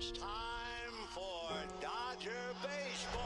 It's time for Dodger baseball.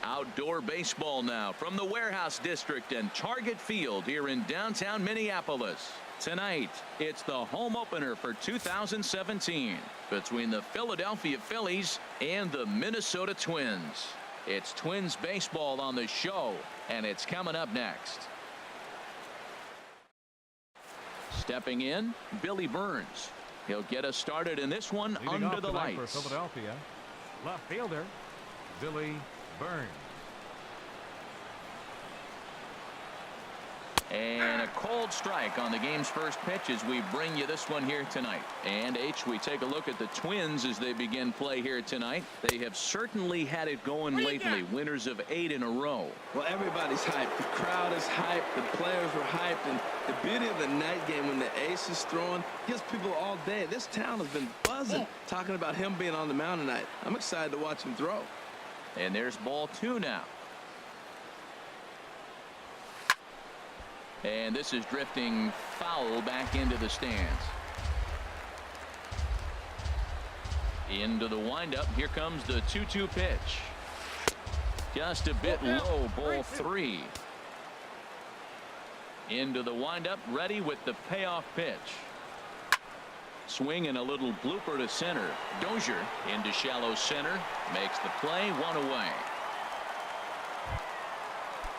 Outdoor baseball now from the Warehouse District and Target Field here in downtown Minneapolis. Tonight, it's the home opener for 2017 between the Philadelphia Phillies and the Minnesota Twins. It's Twins baseball on the show, and it's coming up next. Stepping in, Billy Burns. He'll get us started in this one under the lights. For Philadelphia, left fielder Billy Burns. And a cold strike on the game's first pitch as we bring you this one here tonight. And H, we take a look at the Twins as they begin play here tonight. They have certainly had it going lately. Winners of 8 in a row. Well, everybody's hyped. The crowd is hyped. The players were hyped. And the beauty of the night game when the ace is throwing gives people all day. This town has been buzzing talking about him being on the mound tonight. I'm excited to watch him throw. And there's ball 2 now. And this is drifting foul back into the stands. Into the windup. Here comes the 2-2 pitch. Just a bit low, ball 3. Into the windup, ready with the payoff pitch. Swing and a little blooper to center. Dozier into shallow center. Makes the play, 1 away.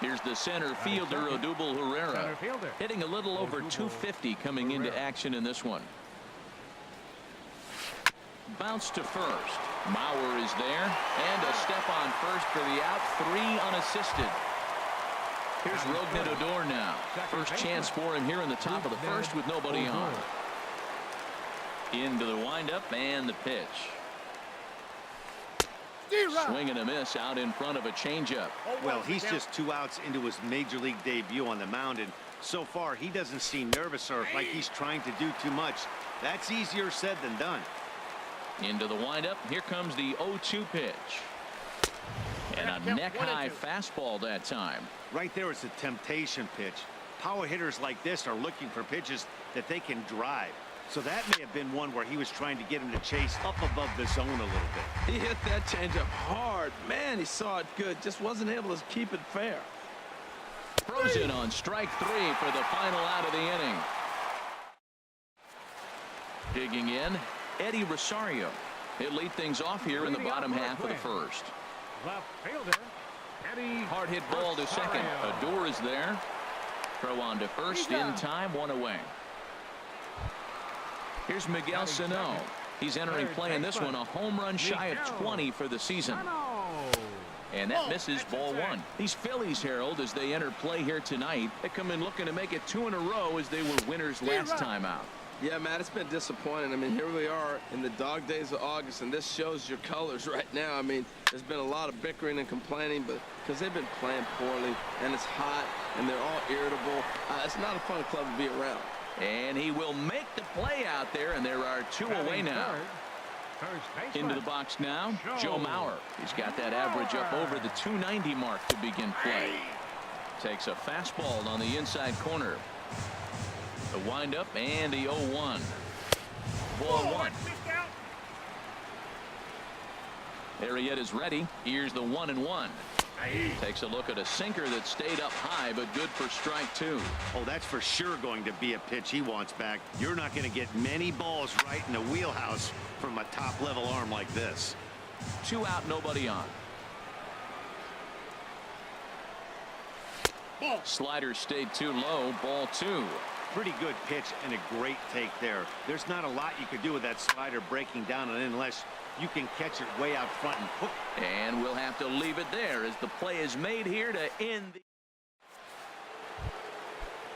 Here's the center fielder, Odubel Herrera, hitting a little over 250 coming into action in this one. bounce to first. Mauer is there, and a step on first for the out. 3 unassisted. Here's Rognedodor now. First chance for him here in the top of the first with nobody on. Into the windup and the pitch. Swing and a miss out in front of a changeup. Well, he's just 2 outs into his major league debut on the mound, and so far he doesn't seem nervous or like he's trying to do too much. That's easier said than done. Into the windup. Here comes the 0-2 pitch. And a neck-high fastball that time. Right there, it's a temptation pitch. Power hitters like this are looking for pitches that they can drive. So that may have been one where he was trying to get him to chase up above the zone a little bit. He hit that changeup hard. Man, he saw it good. Just wasn't able to keep it fair. Frozen on strike 3 for the final out of the inning. Digging in, Eddie Rosario. He'll lead things off here in the bottom half of the first. Left fielder, Eddie. Hard hit ball to second. Odor is there. Throw on to first in time, 1 away. Here's Miguel Sano. He's entering play in this one, a home run shy of 20 for the season. And that misses, ball 1. These Phillies, Harold, as they enter play here tonight, they come in looking to make it 2 in a row as they were winners last time out. Yeah, Matt, it's been disappointing. I mean, here we are in the dog days of August, and this shows your colors right now. I mean, there's been a lot of bickering and complaining, but because they've been playing poorly, and it's hot, and they're all irritable. It's not a fun club to be around. And he will make the play out there, and there are 2 away now. Into the box now, Joe Mauer. He's got that average up over the 290 mark to begin play. Takes a fastball on the inside corner. The windup and the 0-1. Ball 1. Arrieta is ready. Here's the 1-1. Takes a look at a sinker that stayed up high, but good for strike 2. Oh, that's for sure going to be a pitch he wants back. You're not going to get many balls right in the wheelhouse from a top-level arm like this. 2 out, nobody on. Slider stayed too low, ball 2. Pretty good pitch and a great take there. There's not a lot you could do with that slider breaking down and unless you can catch it way out front and hook. And we'll have to leave it there as the play is made here to end the.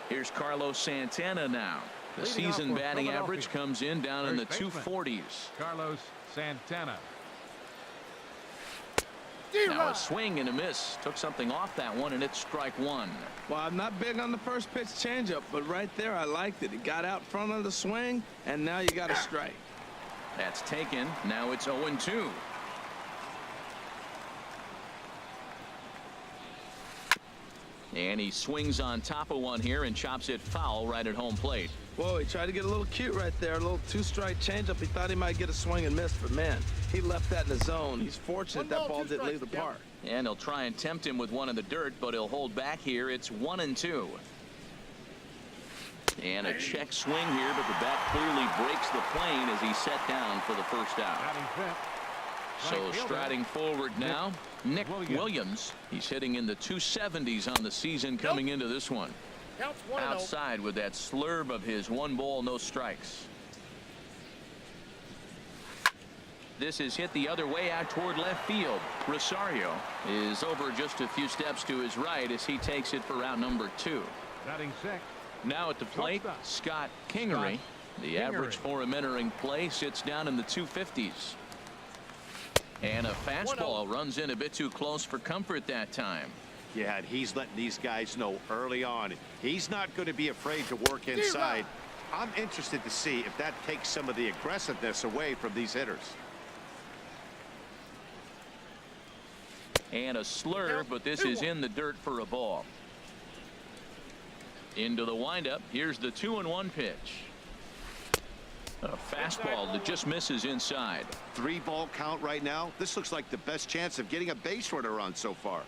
Here's Carlos Santana now. The season batting average comes in down in the 240s. Carlos Santana. Now a swing and a miss. Took something off that one, and it's strike 1. Well, I'm not big on the first pitch changeup, but right there I liked it. It got out front of the swing, and now you got a strike. That's taken. Now it's 0-2. And he swings on top of one here and chops it foul right at home plate. Whoa, he tried to get a little cute right there. A little 2-strike changeup. He thought he might get a swing and miss, but man, he left that in the zone. He's fortunate that ball didn't leave the park. And he'll try and tempt him with one in the dirt, but he'll hold back here. It's 1-2. And a check swing here, but the bat clearly breaks the plane as he's set down for the first out. So striding forward now, Nick Williams. He's hitting in the 270s on the season coming into this one. Outside with that slurve of his 1 ball, no strikes. This is hit the other way out toward left field. Rosario is over just a few steps to his right as he takes it for out number 2. Batting 6. Now at the plate, Scott Kingery. The average for him entering play sits down in the 250s. And a fastball runs in a bit too close for comfort that time. Yeah, and he's letting these guys know early on he's not going to be afraid to work inside. I'm interested to see if that takes some of the aggressiveness away from these hitters. And a slurve, but this is in the dirt for a ball. Into the windup. Here's the 2-1 pitch. A fastball that just misses inside. 3-ball count right now. This looks like the best chance of getting a base runner on so far.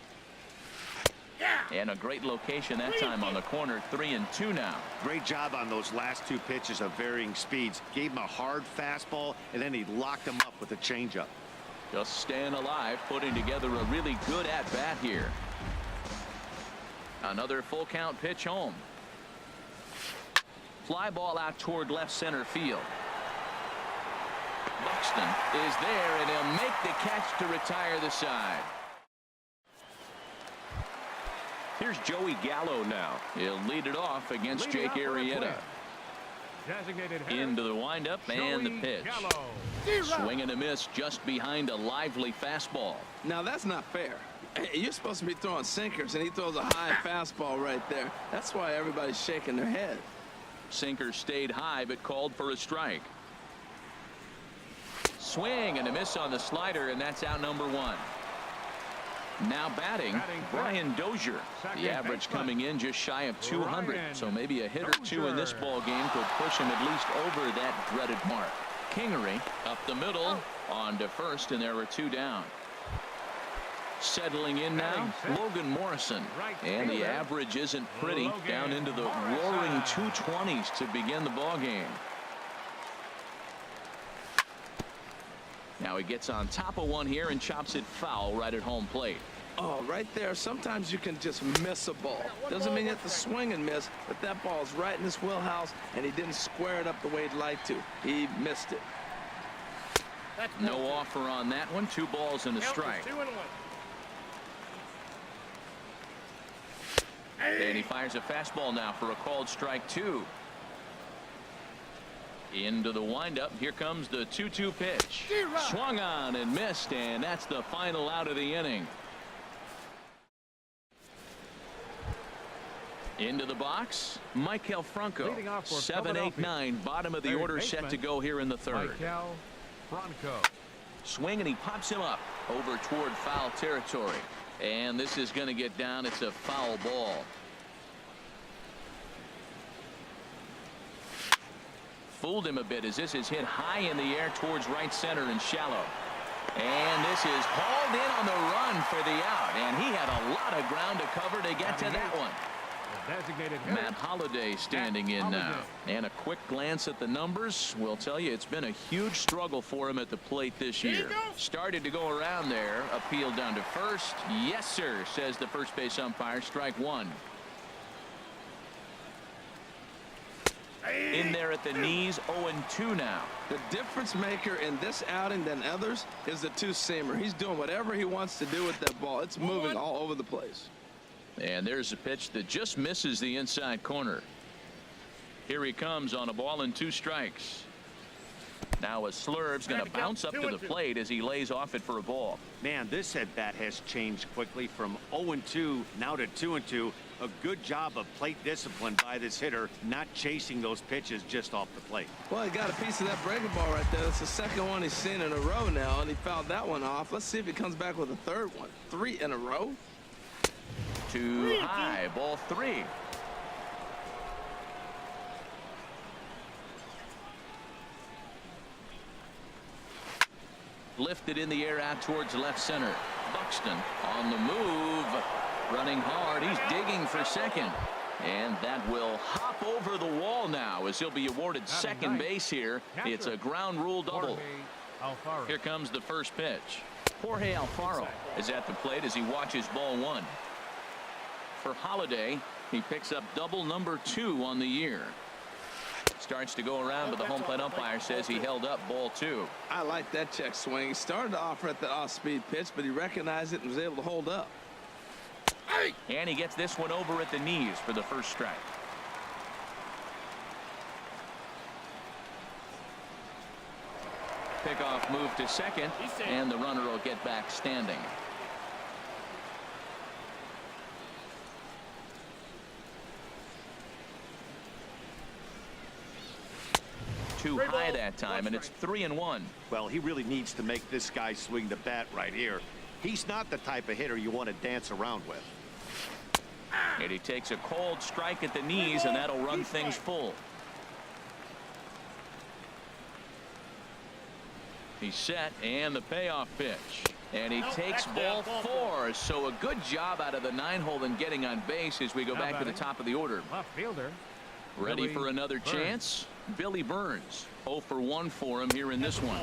And a great location that time on the corner. 3-2 now. Great job on those last 2 pitches of varying speeds. Gave him a hard fastball, and then he locked him up with a changeup. Just staying alive, putting together a really good at-bat here. Another full count pitch home. Fly ball out toward left center field. Buxton is there, and he'll make the catch to retire the side. Here's Joey Gallo now. He'll lead it off against Jake Arrieta. Into the windup and the pitch. Swing and a miss just behind a lively fastball. Now that's not fair. You're supposed to be throwing sinkers, and he throws a high fastball right there. That's why everybody's shaking their head. Sinker stayed high but called for a strike. Swing and a miss on the slider, and that's out number one. Now batting Brian Dozier. The average coming in just shy of 200, so maybe a hit or two in this ball game could push him at least over that dreaded mark. Kingery up the middle on to first, and there are two down. Settling in now, Logan Morrison, and the average isn't pretty, down into the roaring 220s to begin the ball game. Now he gets on top of one here and chops it foul right at home plate. Oh, right there. Sometimes you can just miss a ball. Doesn't mean you have to swing and miss, but that ball's right in his wheelhouse, and he didn't square it up the way he'd like to. He missed it. No offer on that one. 2 balls and a strike. And he fires a fastball now for a called strike 2. Into the windup. Here comes the 2-2 pitch. Swung on and missed, and that's the final out of the inning. Into the box, Maikel Franco. 7-8-9, bottom of the order, set to go here in the third. Swing, and he pops him up over toward foul territory. And this is going to get down. It's a foul ball. Fooled him a bit as this is hit high in the air towards right center and shallow. And this is hauled in on the run for the out. And he had a lot of ground to cover to get to that one. Matt Holliday standing in now. And a quick glance at the numbers will tell you it's been a huge struggle for him at the plate this year. Started to go around there. Appealed down to first. Yes, sir, says the first base umpire. Strike one. In there at the knees, 0-2 now. The difference maker in this outing than others is the two-seamer. He's doing whatever he wants to do with that ball. It's moving all over the place. And there's a pitch that just misses the inside corner. Here he comes on a ball and 2 strikes. Now a slurve's going to bounce up to the plate as he lays off it for a ball. Man, this at-bat has changed quickly from 0-2 now to 2-2. A good job of plate discipline by this hitter, not chasing those pitches just off the plate. Well, he got a piece of that breaking ball right there. It's the second one he's seen in a row now, and he fouled that one off. Let's see if he comes back with a third one. 3 in a row. Too high, ball 3. Lifted in the air out towards left center. Buxton on the move, running hard. He's digging for second, and that will hop over the wall now as he'll be awarded second base here. It's a ground rule double. Here comes the first pitch. Jorge Alfaro is at the plate as he watches ball 1. For Holliday, he picks up double number 2 on the year. Starts to go around, but the home plate umpire says he held up ball 2. I like that check swing. He started to offer at the off-speed pitch, but he recognized it and was able to hold up. And he gets this one over at the knees for the first strike. Pickoff move to second, and the runner will get back standing. Too high that time, and it's 3-1. Well, he really needs to make this guy swing the bat right here. He's not the type of hitter you want to dance around with. And he takes a cold strike at the knees, and that'll run things full. He's set, and the payoff pitch. And he takes ball 4. So a good job out of the 9-hole in getting on base as we go back to the top of the order. Left fielder. Ready for another chance? Billy Burns. 0 for 1 for him here in this one.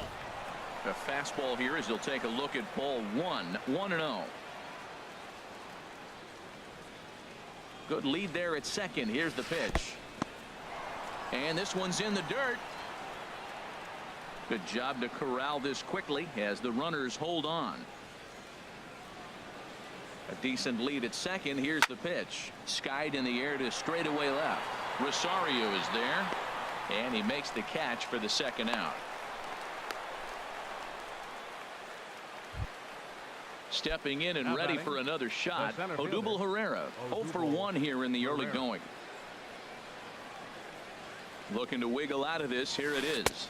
A fastball here as he'll take a look at ball 1. 1-0. Good lead there at second. Here's the pitch. And this one's in the dirt. Good job to corral this quickly as the runners hold on. A decent lead at second. Here's the pitch. Skied in the air to straightaway left. Rosario is there, and he makes the catch for the second out. Stepping in and ready for another shot, Odubel Herrera. 0 for 1 here in the early going. Looking to wiggle out of this. Here it is.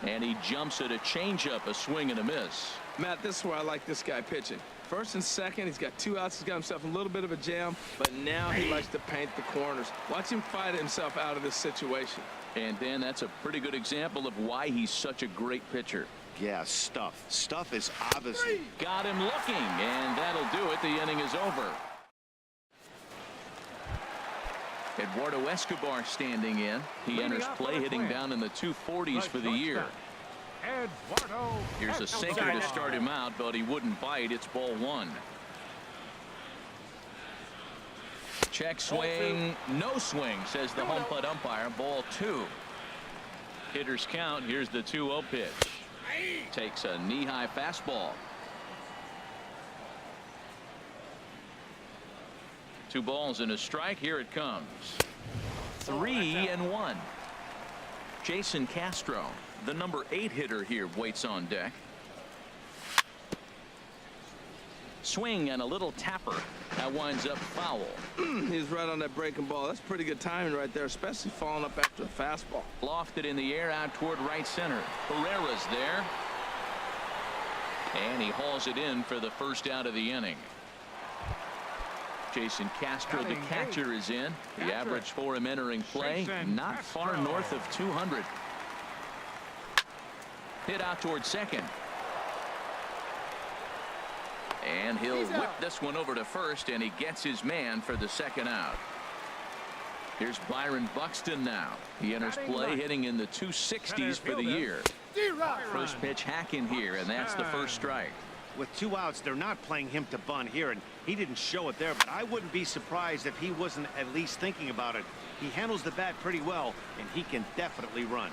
And he jumps at a changeup, a swing and a miss. Matt, this is where I like this guy pitching. First and second, he's got 2 outs. He's got himself a little bit of a jam, but now he likes to paint the corners. Watch him fight himself out of this situation. And Dan, that's a pretty good example of why he's such a great pitcher. Yeah, Stuff is obviously. Got him looking, and that'll do it. The inning is over. Eduardo Escobar standing in. He enters play hitting down in the 240s for the year. Eduardo Here's a sinker to start him out, but he wouldn't bite. It's ball 1. Check swing, no swing, says the home plate umpire. Ball 2. Hitters count. Here's the 2-0 pitch. Takes a knee-high fastball. 2 balls and a strike. Here it comes. 3-1. Jason Castro, the number 8 hitter here, waits on deck. Swing and a little tapper. That winds up foul. He's right on that breaking ball. That's pretty good timing right there, especially falling up after a fastball. Lofted in the air out toward right center. Herrera's there. And he hauls it in for the first out of the inning. Jason Castro, the catcher, is in. The average for him entering play, not far north of 200. Hit out toward second. And he'll whip this one over to first, and he gets his man for the second out. Here's Byron Buxton now. He enters play hitting in the 260s for the year. First pitch hacking here, and that's the first strike. With 2 outs, they're not playing him to bunt here, and he didn't show it there, but I wouldn't be surprised if he wasn't at least thinking about it. He handles the bat pretty well, and he can definitely run.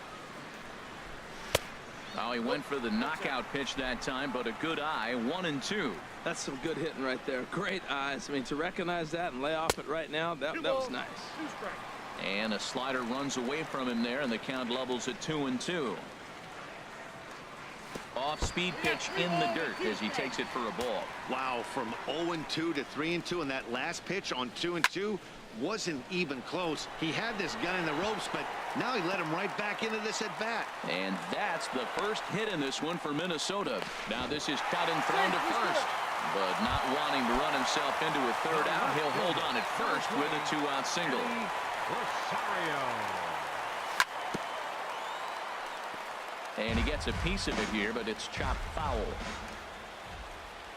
Oh, he went for the knockout pitch that time, but a good eye. 1-2. That's some good hitting right there. Great eyes. I mean, to recognize that and lay off it right now, that was nice. And a slider runs away from him there, and the count levels at 2-2. Off-speed pitch in the dirt as he takes it for a ball. Wow, from 0-2 to 3-2, and that last pitch on 2-2 wasn't even close. He had this guy in the ropes, but now he let him right back into this at bat. And that's the first hit in this one for Minnesota. Now this is cut and thrown to first, but not wanting to run himself into a third out, he'll hold on at first with a 2-out single. Rosario. And he gets a piece of it here, but it's chopped foul.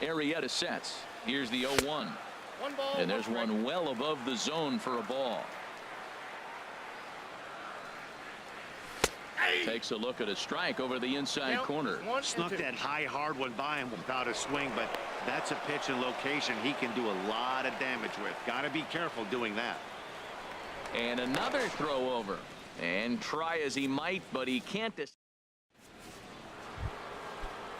Arrieta sets. Here's the 0-1. And there's one well above the zone for a ball. Takes a look at a strike over the inside corner. Snuck that high, hard one by him without a swing, but that's a pitch and location he can do a lot of damage with. Got to be careful doing that. And another throw over. And try as he might, but he can't.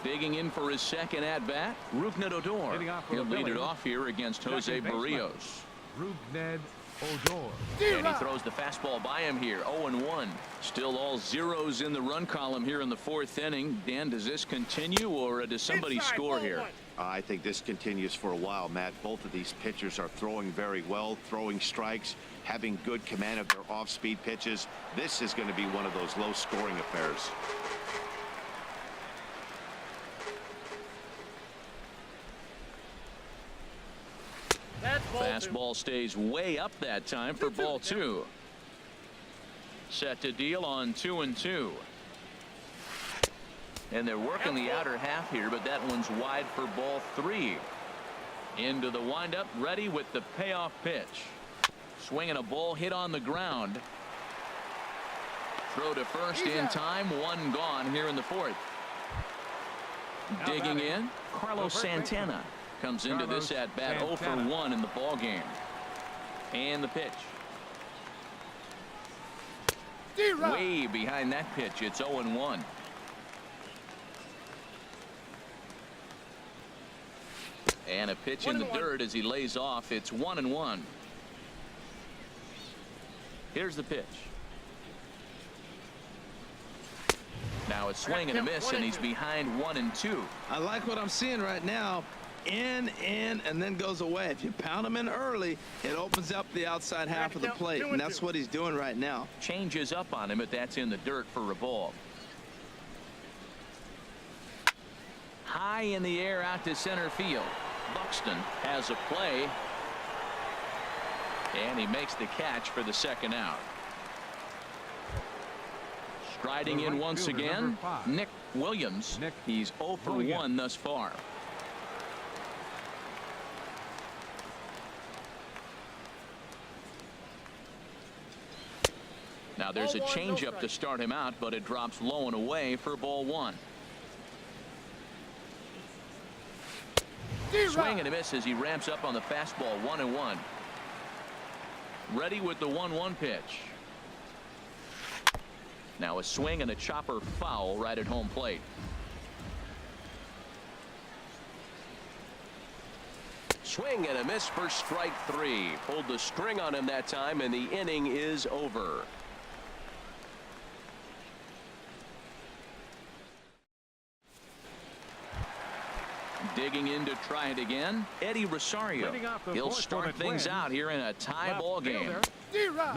Digging in for his second at-bat, Rougned Odor. He'll lead it off here against Jose Barrios. Rougned Odor. And he throws the fastball by him here. 0-1. Still all zeros in the run column here in the 4th inning. Dan, does this continue, or does somebody score here? I think this continues for a while, Matt. Both of these pitchers are throwing very well, throwing strikes, having good command of their off-speed pitches. This is going to be one of those low-scoring affairs. Fastball stays way up that time for ball 2. Set to deal on 2-2. And they're working the outer half here, but that one's wide for ball 3. Into the windup, ready with the payoff pitch. Swinging a ball hit on the ground. Throw to first in time. One gone here in the 4th. Digging in, Carlos Santana. Comes into this at bat 0 for 1 in the ball game. And the pitch. Way behind that pitch. It's 0-1. And a pitch in the dirt as he lays off. It's 1-1. Here's the pitch. Now a swing and a miss, and he's behind 1-2. I like what I'm seeing right now. In, and then goes away. If you pound him in early, it opens up the outside half of the plate, and that's what he's doing right now. Changes up on him, but that's in the dirt for a ball. High in the air out to center field. Buxton has a play, and he makes the catch for the second out. Striding in once again, Nick Williams. He's 0 for 1 thus far. Now there's a changeup to start him out, but it drops low and away for ball 1. Swing and a miss as he ramps up on the fastball. 1-1. Ready with the 1-1 pitch. Now a swing and a chopper foul right at home plate. Swing and a miss for strike 3. Pulled the string on him that time, and the inning is over. Digging in to try it again, Eddie Rosario. He'll start things out here in a tie ball game.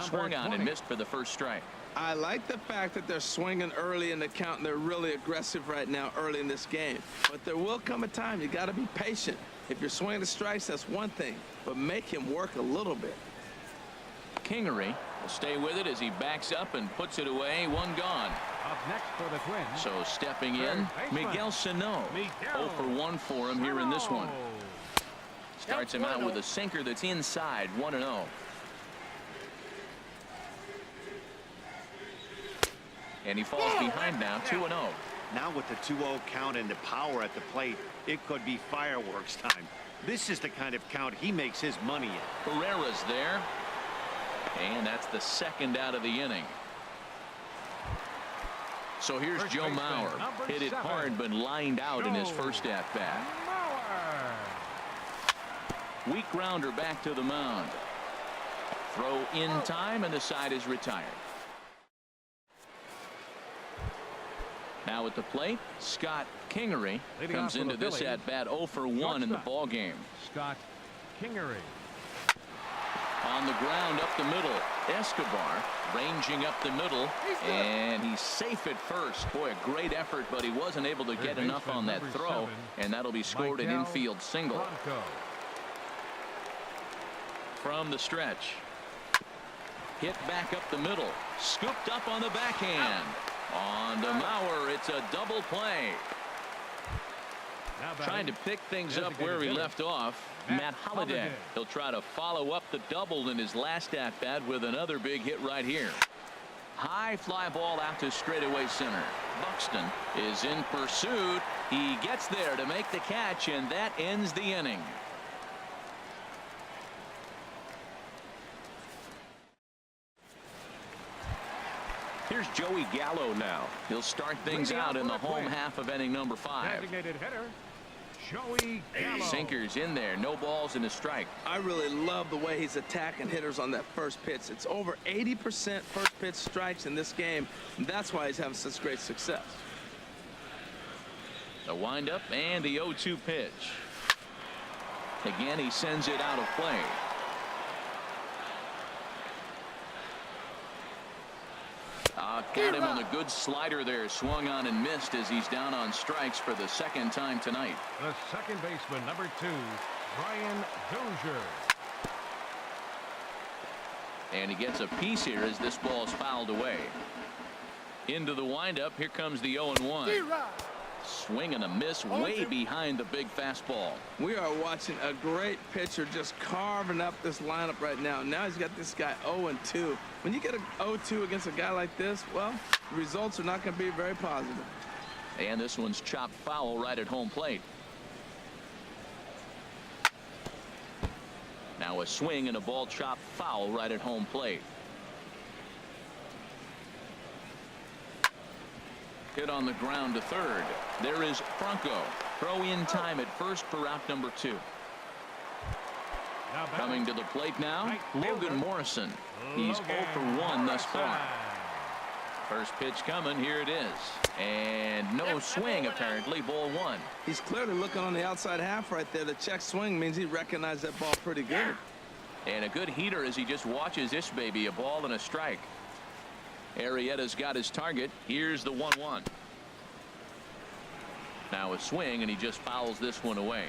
Swung on and missed for the first strike. I like the fact that they're swinging early in the count, and they're really aggressive right now early in this game. But there will come a time you got to be patient. If you're swinging the strikes, that's one thing, but make him work a little bit. Kingery will stay with it as he backs up and puts it away. One gone. Up next for the Twins. So stepping in, Miguel Sano. 0 for 1 for him here in this one. Starts him out with a sinker that's inside. 1-0. And he falls behind now. 2-0. Now with the 2-0 count and the power at the plate, it could be fireworks time. This is the kind of count he makes his money in. Pereira's there. And that's the second out of the inning. So here's Joe Mauer. Hit it hard but lined out in his first at-bat. Weak grounder back to the mound. Throw in time, and the side is retired. Now at the plate, Scott Kingery comes into this at-bat 0 for 1 in the ball game. Scott Kingery. On the ground up the middle, Escobar ranging up the middle, and he's safe at first. Boy, a great effort, but he wasn't able to get enough on that throw, and that'll be scored an infield single. From the stretch, hit back up the middle, scooped up on the backhand. On to Mauer, it's a double play. Trying to pick things up where he left off. Matt Holliday. He'll try to follow up the double in his last at-bat with another big hit right here. High fly ball out to straightaway center. Buxton is in pursuit. He gets there to make the catch, and that ends the inning. Here's Joey Gallo now. He'll start things out in the home half of inning number 5. Designated hitter, Joey Gallo. Sinkers in there. No balls and a strike. I really love the way he's attacking hitters on that first pitch. It's over 80% first pitch strikes in this game. And that's why he's having such great success. The windup and the 0-2 pitch. Again, he sends it out of play. Got him on a good slider there. Swung on and missed as he's down on strikes for the second time tonight. The second baseman, number 2, Brian Dozier. And he gets a piece here as this ball is fouled away. Into the windup. Here comes the 0-1. Swing and a miss way behind the big fastball. We are watching a great pitcher just carving up this lineup right now. Now he's got this guy 0-2. When you get a 0-2 against a guy like this, well, the results are not going to be very positive. And this one's chopped foul right at home plate. Now a swing and a ball chopped foul right at home plate. Hit on the ground to third. There is Franco. Throw in time at first for out number 2. Coming to the plate now, Logan Morrison. He's 0 for 1 thus far. First pitch coming. Here it is. And no swing, apparently. Ball 1. He's clearly looking on the outside half right there. The check swing means he recognized that ball pretty good. And a good heater as he just watches this baby. A ball and a strike. Arrieta's got his target. Here's the 1-1. Now a swing, and he just fouls this one away.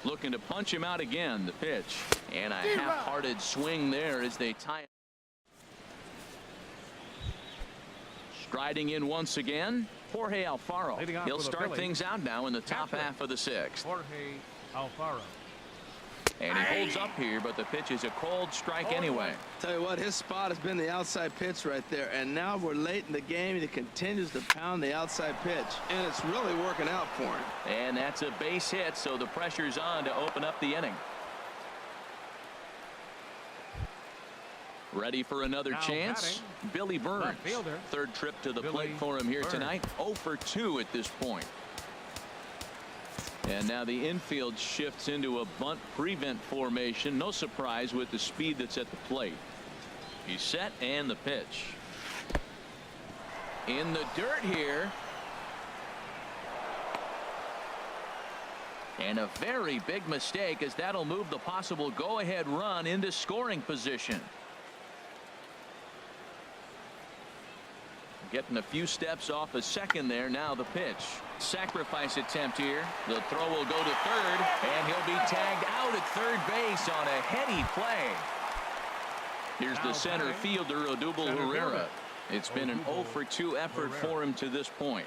Looking to punch him out again. The pitch. And a half-hearted swing there as they tie it. Striding in once again, Jorge Alfaro. He'll start things out now in the top half of the 6th. Jorge Alfaro. And he holds up here, but the pitch is a cold strike anyway. Tell you what, his spot has been the outside pitch right there. And now we're late in the game, and he continues to pound the outside pitch. And it's really working out for him. And that's a base hit, so the pressure's on to open up the inning. Ready for another chance? Billy Burns. Third trip to the plate for him here tonight. 0 for 2 at this point. And now the infield shifts into a bunt prevent formation. No surprise with the speed that's at the plate. He's set, and the pitch. In the dirt here. And a very big mistake, as that'll move the possible go-ahead run into scoring position. Getting a few steps off a second there. Now the pitch. Sacrifice attempt here. The throw will go to third, and he'll be tagged out at third base on a heady play. Here's the center fielder, Odubel Herrera. It's been an 0 for 2 effort for him to this point.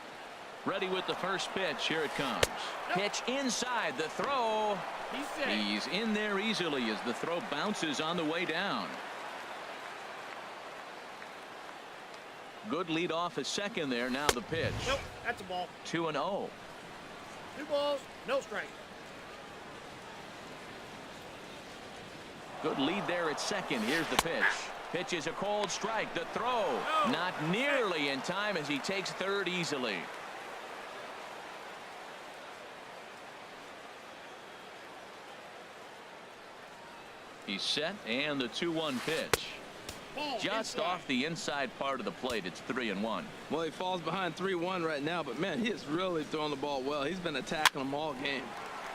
Ready with the first pitch. Here it comes. Pitch inside. The throw. He's in there easily as the throw bounces on the way down. Good lead off a second there. Now the pitch. Nope, that's a ball. 2-0. 2 balls, no strike. Good lead there at second. Here's the pitch. Pitch is a cold strike. The throw not nearly in time as he takes third easily. He's set, and the 2-1 pitch. Just off the inside part of the plate. It's 3-1. Well, he falls behind 3-1 right now, but man, he is really throwing the ball well. He's been attacking them all game.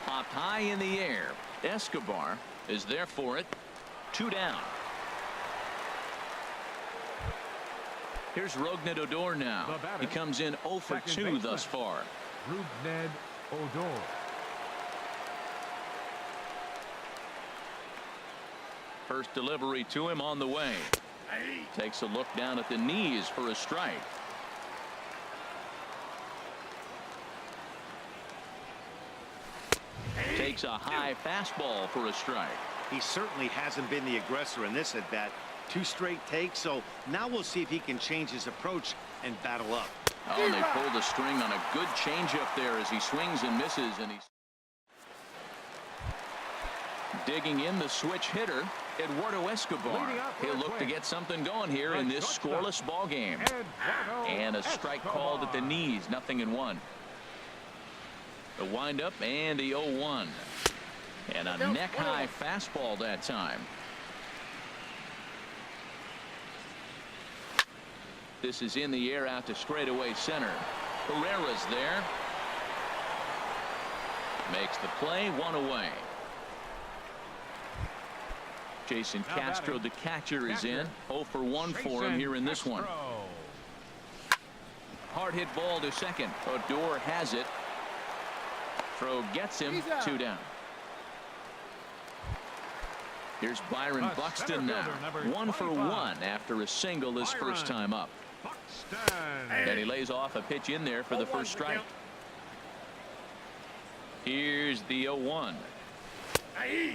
Popped high in the air. Escobar is there for it. 2 down. Here's Rougned Odor now. He comes in 0 for 2 thus far. Rougned Odor. First delivery to him on the way. Takes a look down at the knees for a strike. Takes a high fastball for a strike. He certainly hasn't been the aggressor in this at bat. 2 straight takes, so now we'll see if he can change his approach and battle up. Oh, and they pulled the string on a good changeup there as he swings and misses, and he's digging in the switch hitter, Eduardo Escobar. He'll look to get something going here in this scoreless ball game. And a strike called at the knees. 0-1. The windup and the 0-1. And a neck-high fastball that time. This is in the air out to straightaway center. Herrera's there. Makes the play, 1 away. Jason Castro, the catcher, is in. 0 for 1 for him here in this one. Hard hit ball to second. Odor has it. Throw gets him. 2 down. Here's Byron Buxton now. 1 for 1 after a single his first time up. And he lays off a pitch in there for the first strike. Here's the 0-1.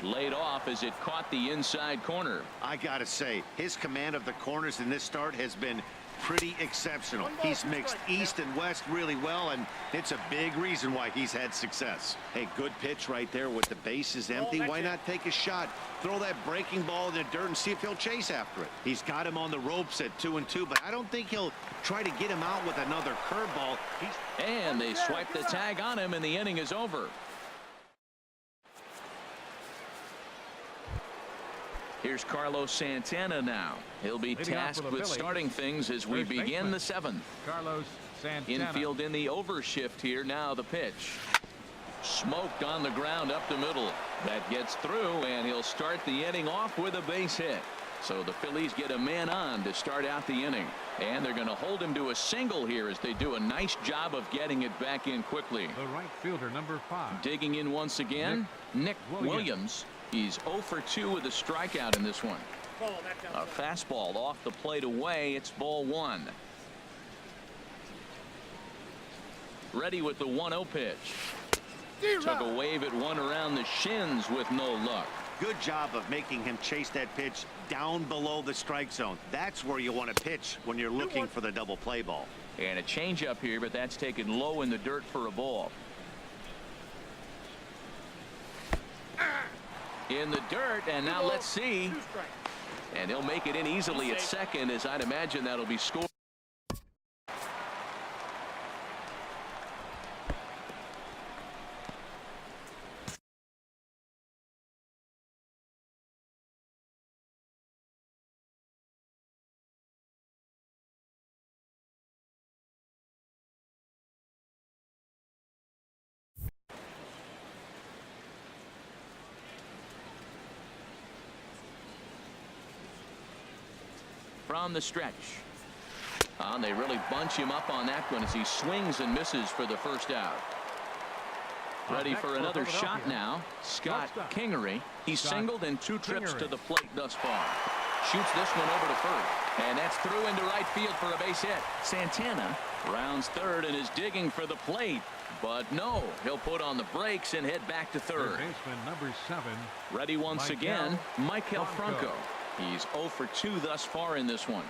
Laid off as it caught the inside corner. I gotta say, his command of the corners in this start has been pretty exceptional. He's mixed east and west really well, and it's a big reason why he's had success. Hey, good pitch right there with the bases empty. Why not take a shot? Throw that breaking ball in the dirt and see if he'll chase after it. He's got him on the ropes at 2-2, but I don't think he'll try to get him out with another curveball. And they swipe the tag on him, and the inning is over. Here's Carlos Santana now. He'll be tasked with starting things as we begin the 7th. Carlos Santana. Infield in the overshift here. Now the pitch. Smoked on the ground up the middle. That gets through, and he'll start the inning off with a base hit. So the Phillies get a man on to start out the inning. And they're going to hold him to a single here as they do a nice job of getting it back in quickly. The right fielder, number 5. Digging in once again, Nick Williams. He's 0 for 2 with a strikeout in this one. A fastball off the plate away. It's ball 1. Ready with the 1-0 pitch. Took a wave at one around the shins with no luck. Good job of making him chase that pitch down below the strike zone. That's where you want to pitch when you're looking for the double play ball. And a changeup here, but that's taken low in the dirt for a ball. In the dirt, and now let's see. And he'll make it in easily at second, as I'd imagine that'll be scored. From the stretch. They really bunch him up on that one as he swings and misses for the first out. Ready for another shot now. Scott Kingery. He's singled in 2 trips to the plate thus far. Shoots this one over to first. And that's through into right field for a base hit. Santana rounds third and is digging for the plate. But no, he'll put on the brakes and head back to third. Baseman number 7. Ready once again, Maikel Franco. He's 0 for 2 thus far in this one.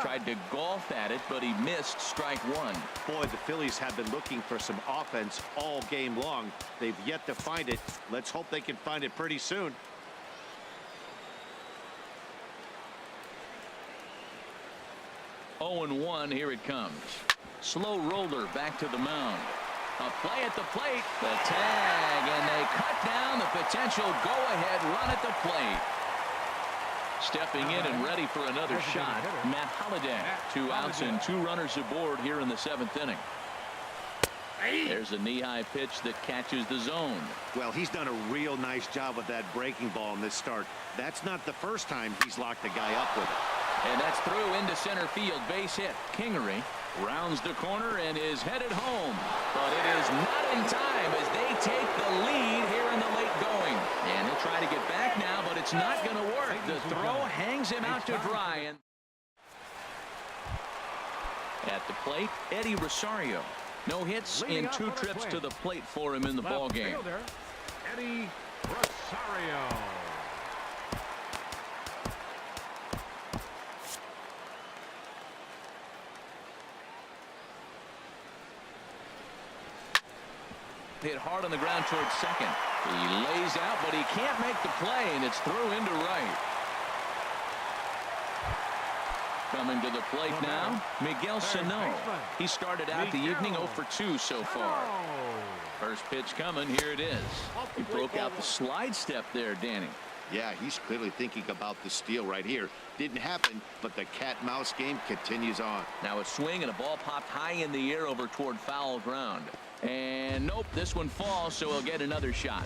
Tried to golf at it, but he missed strike 1. Boy, the Phillies have been looking for some offense all game long. They've yet to find it. Let's hope they can find it pretty soon. Oh, and 1, here it comes. Slow roller back to the mound. A play at the plate. The tag, and they cut down the potential go-ahead run at the plate. Stepping in and ready for another shot, Matt Holliday. 2 outs and 2 runners aboard here in the 7th inning. There's a knee-high pitch that catches the zone. Well, he's done a real nice job with that breaking ball in this start. That's not the first time he's locked a guy up with it. And that's through into center field. Base hit. Kingery rounds the corner and is headed home. But it is not in time as they take the lead here in the late going. And he'll try to get back now, but it's not going to work. The throw hangs him out to dry. And at the plate, Eddie Rosario. No hits in 2 trips to the plate for him in the ball game. Eddie Rosario. Hit hard on the ground towards second. He lays out, but he can't make the play, and it's through into right. Coming to the plate now, Miguel Sano. He started out the evening 0 for 2 so far. First pitch coming, here it is. He broke out the slide step there, Danny. Yeah, he's clearly thinking about the steal right here. Didn't happen, but the cat-mouse game continues on. Now a swing and a ball popped high in the air over toward foul ground. And nope, this one falls, so he'll get another shot.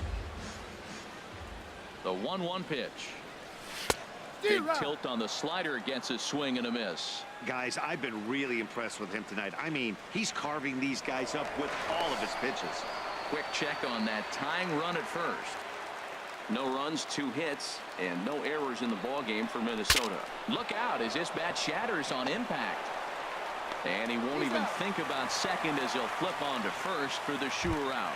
The 1-1 pitch. Big tilt on the slider against a swing and a miss. Guys, I've been really impressed with him tonight. I mean, he's carving these guys up with all of his pitches. Quick check on that tying run at first. No runs, 2 hits, and no errors in the ball game for Minnesota. Look out as this bat shatters on impact. And he won't even think about second as he'll flip on to first for the sure out.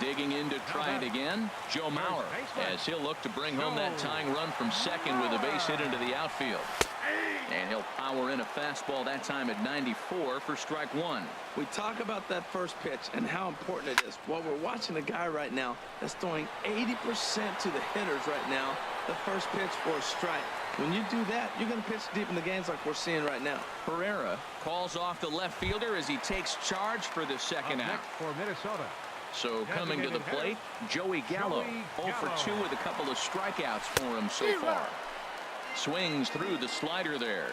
Digging in to try it again, Joe Mauer, as he'll look to bring home that tying run from second with a base hit into the outfield. And he'll power in a fastball that time at 94 for strike one. We talk about that first pitch and how important it is. Well, we're watching a guy right now that's throwing 80% to the hitters right now. The first pitch for a strike. When you do that, you're going to pitch deep in the games like we're seeing right now. Herrera calls off the left fielder as he takes charge for the second out. Next for Minnesota. So coming to the plate, Joey Gallo. 0 for 2 with a couple of strikeouts for him so far. Swings through the slider there.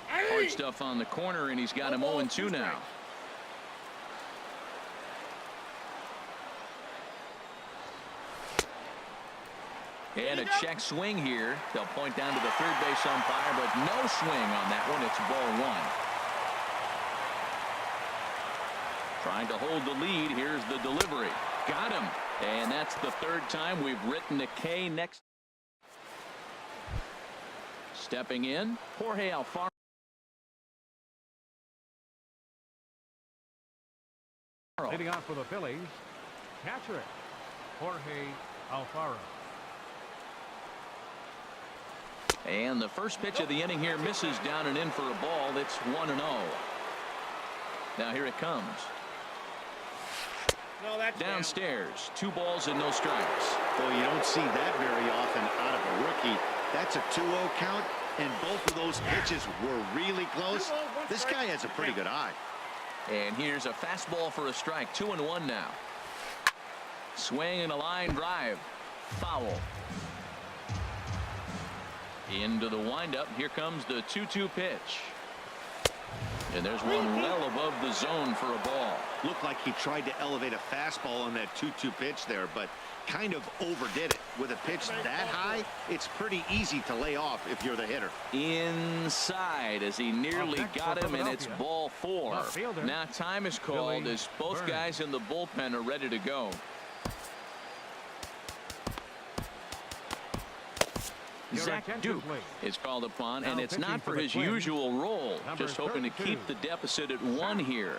Hard stuff on the corner, and he's got him 0-2 now. And a check swing here. They'll point down to the third base umpire, but no swing on that one. It's ball one. Trying to hold the lead. Here's the delivery. Got him. And that's the third time we've written a K next. Stepping in, Jorge Alfaro. Leading off for the Phillies, catcher Jorge Alfaro. And the first pitch of the inning here misses down and in for a ball. It's 1-0. Now here it comes. No, that's Downstairs, 2 balls and no strikes. Well, you don't see that very often out of a rookie. That's a 2-0 count, and both of those pitches were really close. This guy has a pretty good eye. And here's a fastball for a strike. 2-1 now. Swing and a line drive. Foul. Into the windup. Here comes the 2-2 pitch. And there's one well above the zone for a ball. Looked like he tried to elevate a fastball on that 2-2 pitch there, but kind of overdid it. With a pitch that high, it's pretty easy to lay off if you're the hitter. Inside as he nearly got him, and it's ball 4. Now time is called as both guys in the bullpen are ready to go. Zach Duke is called upon, and it's not for his usual role. Just hoping to keep the deficit at 1 here.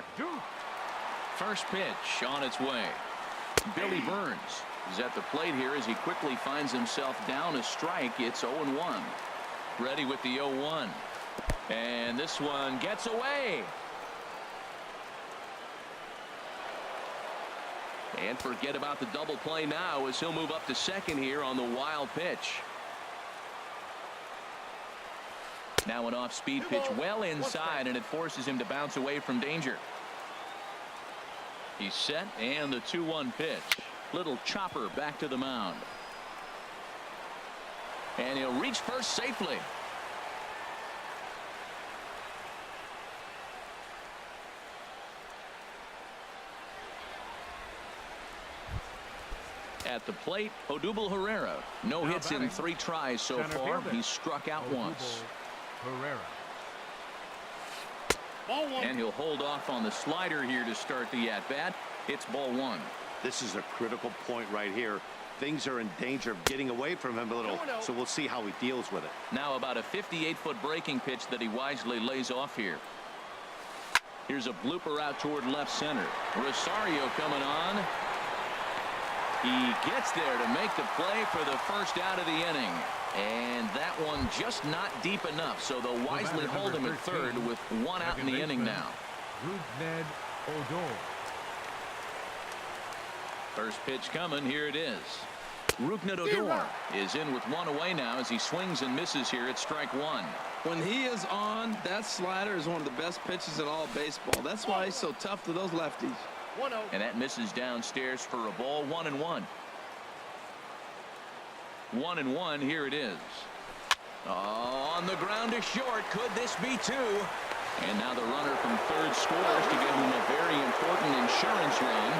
First pitch on its way. Billy Burns is at the plate here as he quickly finds himself down a strike. It's 0-1. Ready with the 0-1. And this one gets away. And forget about the double play now as he'll move up to second here on the wild pitch. Now an off-speed pitch well inside, and it forces him to bounce away from danger. He's set, and the 2-1 pitch. Little chopper back to the mound. And he'll reach first safely. At the plate, Odubel Herrera. No hits in 3 tries so far. He's struck out once. Herrera. Ball 1. And he'll hold off on the slider here to start the at-bat. It's ball 1. This is a critical point right here. Things are in danger of getting away from him a little, so we'll see how he deals with it. Now about a 58-foot breaking pitch that he wisely lays off here. Here's a blooper out toward left center. Rosario coming on. He gets there to make the play for the first out of the inning. And that one just not deep enough, so they'll wisely hold him at third with 1 out in the inning now. Rougned Odor. First pitch coming. Here it is. Rougned Odor is in with 1 away now as he swings and misses here at strike 1. When he is on, that slider is one of the best pitches in all baseball. That's why he's so tough to those lefties. 1-0. And that misses downstairs for a ball. 1-1. 1-1. Here it is. Oh, on the ground to short. Could this be 2? And now the runner from third scores to give him a very important insurance run.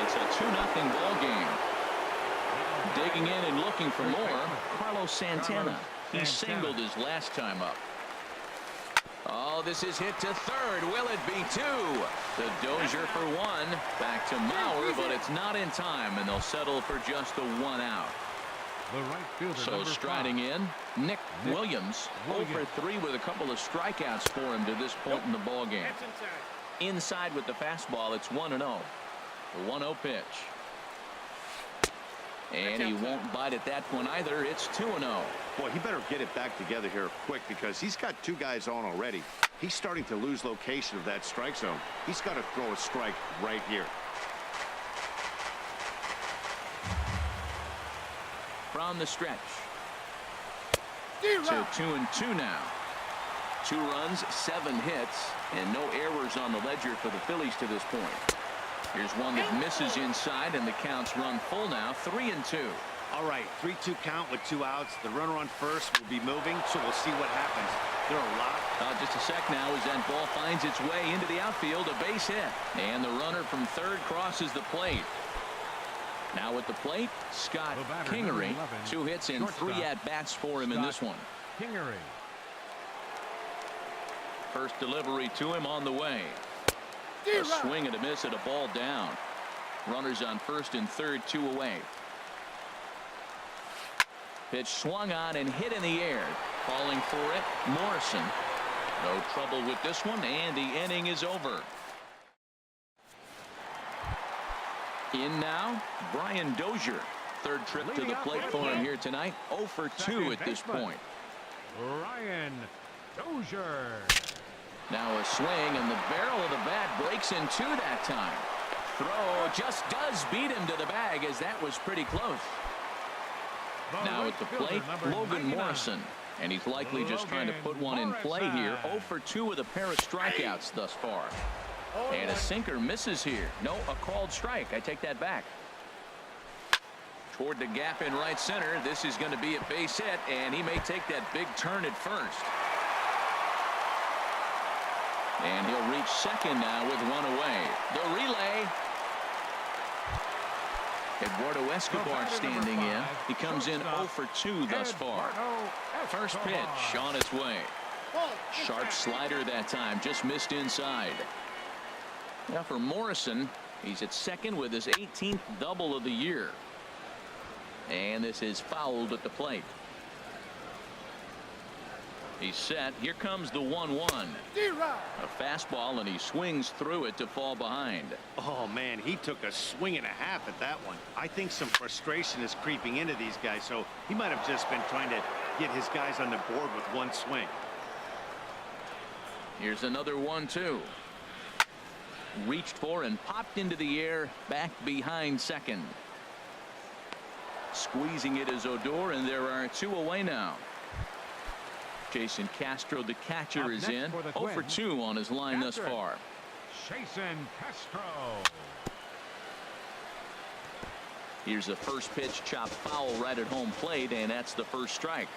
It's a 2-0 ball game. Digging in and looking for more, Carlos Santana. He singled his last time up. Oh, this is hit to third. Will it be 2? The dozier for 1. Back to Mauer, but it's not in time, and they'll settle for just the 1 out. The right fielder, So number striding 5. in, Nick Williams. 0 for 3 with a couple of strikeouts for him to this point in the ball game. That's inside. Inside with the fastball, it's 1-0. The 1-0 pitch. And he won't bite at that one either. It's 2-0. Boy, he better get it back together here quick because he's got 2 guys on already. He's starting to lose location of that strike zone. He's got to throw a strike right here. From the stretch. To 2-2 now. 2 runs, 7 hits, and no errors on the ledger for the Phillies to this point. Here's one that misses inside, and the count's run full now, 3-2. All right, 3-2 count with 2 outs. The runner on first will be moving, so we'll see what happens. There are a lot. Just a sec now as that ball finds its way into the outfield, a base hit. And the runner from third crosses the plate. Now at the plate, Scott Kingery. 2 hits and 3 at-bats for him in this one. Kingery. First delivery to him on the way. A swing and a miss at a ball down. Runners on first and third, 2 away. Pitch swung on and hit in the air. Calling for it, Morrison. No trouble with this one, and the inning is over. In now, Brian Dozier. Third trip to the plate for him here tonight. 0 for 2 at this point. Brian Dozier. Now a swing, and the barrel of the bat breaks in 2 that time. Throw just does beat him to the bag, as that was pretty close. Now at the plate, Logan Morrison. And he's likely just trying to put one in play here. 0 for 2 with a pair of strikeouts thus far. And a sinker misses here. No, a called strike. I take that back. Toward the gap in right center. This is going to be a base hit, and he may take that big turn at first. And he'll reach second now with 1 away. The relay. Eduardo Escobar standing in. He comes in 0 for 2 thus far. First pitch on its way. Sharp slider that time. Just missed inside. Now for Morrison, he's at second with his 18th double of the year. And this is fouled at the plate. He's set. Here comes the 1-1. A fastball, and he swings through it to fall behind. Oh, man, he took a swing and a half at that one. I think some frustration is creeping into these guys, so he might have just been trying to get his guys on the board with one swing. Here's another 1-2. Reached for and popped into the air, back behind second. Squeezing it is Odor, and there are 2 away now. Jason Castro, the catcher, is in. 0 for 2 on his line thus far. Jason Castro. Here's the first pitch, chopped foul right at home plate, and that's the first strike.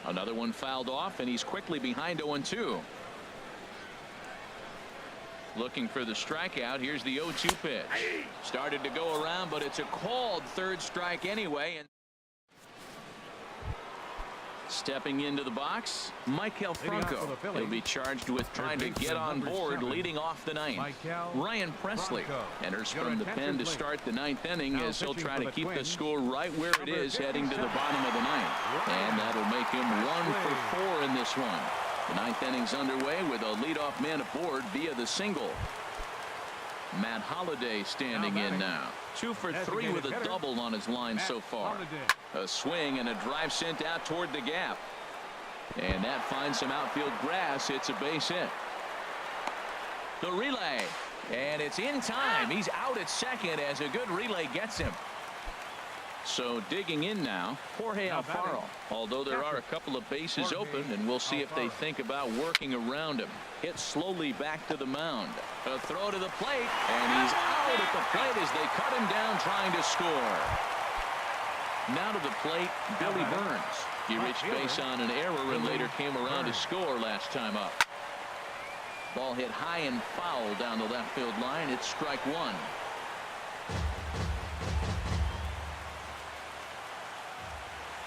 Another one fouled off, and he's quickly behind 0-2. Looking for the strikeout. Here's the 0-2 pitch. Started to go around, but it's a called third strike anyway. And stepping into the box, Michael Franco. He'll be charged with trying to get on board, leading off the ninth. Ryan Presley enters from the pen to start the ninth inning, as he'll try to keep the score right where it is heading to the bottom of the ninth. And that'll make him 1 for 4 in this one. The ninth inning's underway with a leadoff man aboard via the single. Matt Holliday standing in now. 2 for 3 with a double on his line so far. A swing and a drive sent out toward the gap. And that finds some outfield grass. It's a base hit. The relay. And it's in time. He's out at second as a good relay gets him. So digging in now, Jorge Alfaro. Although there are a couple of bases open, and we'll see if they think about working around him. Hit slowly back to the mound. A throw to the plate, and he's out at the plate as they cut him down trying to score. Now to the plate, Billy Burns. He reached base on an error and later came around to score last time up. Ball hit high and foul down the left field line. It's strike 1.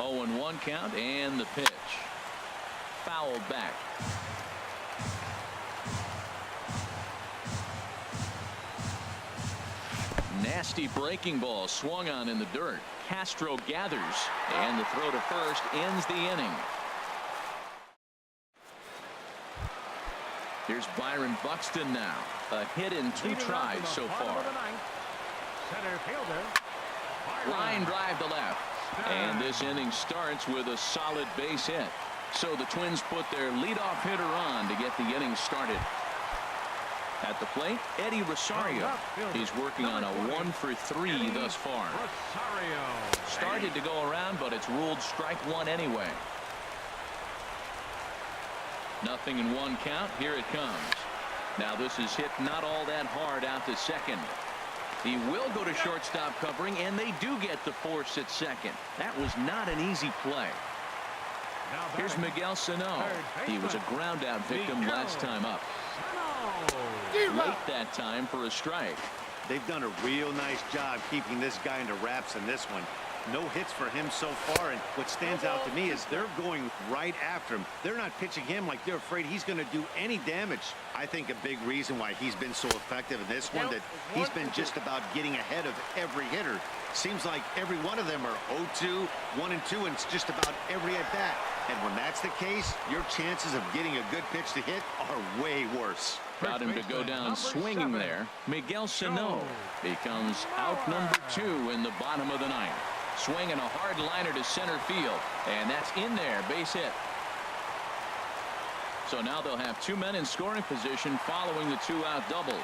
Oh, and 1 count, and the pitch. Fouled back. nasty breaking ball swung on in the dirt. Castro gathers, and the throw to first ends the inning. Here's Byron Buxton now. A hit in 2 tries so far. Center fielder. Line drive to left. And this inning starts with a solid base hit. So the Twins put their leadoff hitter on to get the inning started. At the plate, Eddie Rosario. He's working on a 1-for-3 thus far. Started to go around, but it's ruled strike 1 anyway. 0-1 count. Here it comes. Now this is hit not all that hard out to second. He will go to shortstop covering, and they do get the force at second. That was not an easy play. Here's Miguel Sano. He was a ground out victim last time up. Late that time for a strike. They've done a real nice job keeping this guy under wraps in this one. No hits for him so far, and what stands out to me is they're going right after him. They're not pitching him like they're afraid he's going to do any damage. I think a big reason why he's been so effective in this one, that he's been just about getting ahead of every hitter. Seems like every one of them are 0-2, 1-2, and it's just about every at bat. And when that's the case, your chances of getting a good pitch to hit are way worse. Got him to go down swinging there. Miguel Sano becomes out number 2 in the bottom of the 9th. Swinging a hard liner to center field, and that's in there, base hit. So now they'll have 2 men in scoring position following the 2-out double.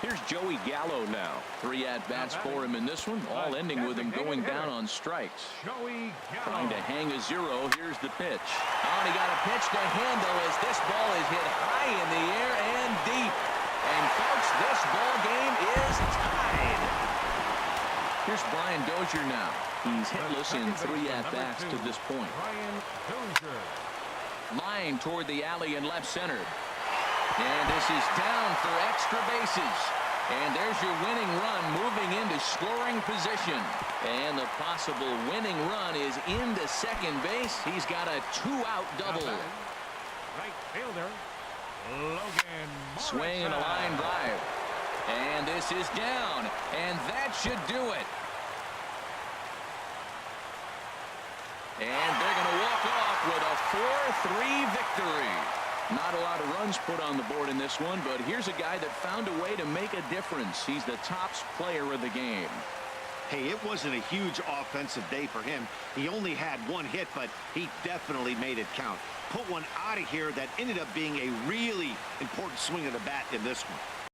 Here's Joey Gallo now. 3 at-bats for him in this one, all ending with him going down on strikes. Trying to hang a 0. Here's the pitch. Oh, and he got a pitch to handle as this ball is hit high in the air and deep. And folks, this ball game is tied. Here's Brian Dozier now. He's hitless in 3 at-bats to this point. Line toward the alley in left center. And this is down for extra bases. And there's your winning run moving into scoring position. And the possible winning run is into second base. He's got a 2-out double. Right fielder, Logan Morrison. Swing and a line drive. And this is down. And that should do it. And they're going to walk off with a 4-3 victory. Not a lot of runs put on the board in this one, but here's a guy that found a way to make a difference. He's the tops player of the game. Hey, it wasn't a huge offensive day for him. He only had 1 hit, but he definitely made it count. Put one out of here that ended up being a really important swing of the bat in this one.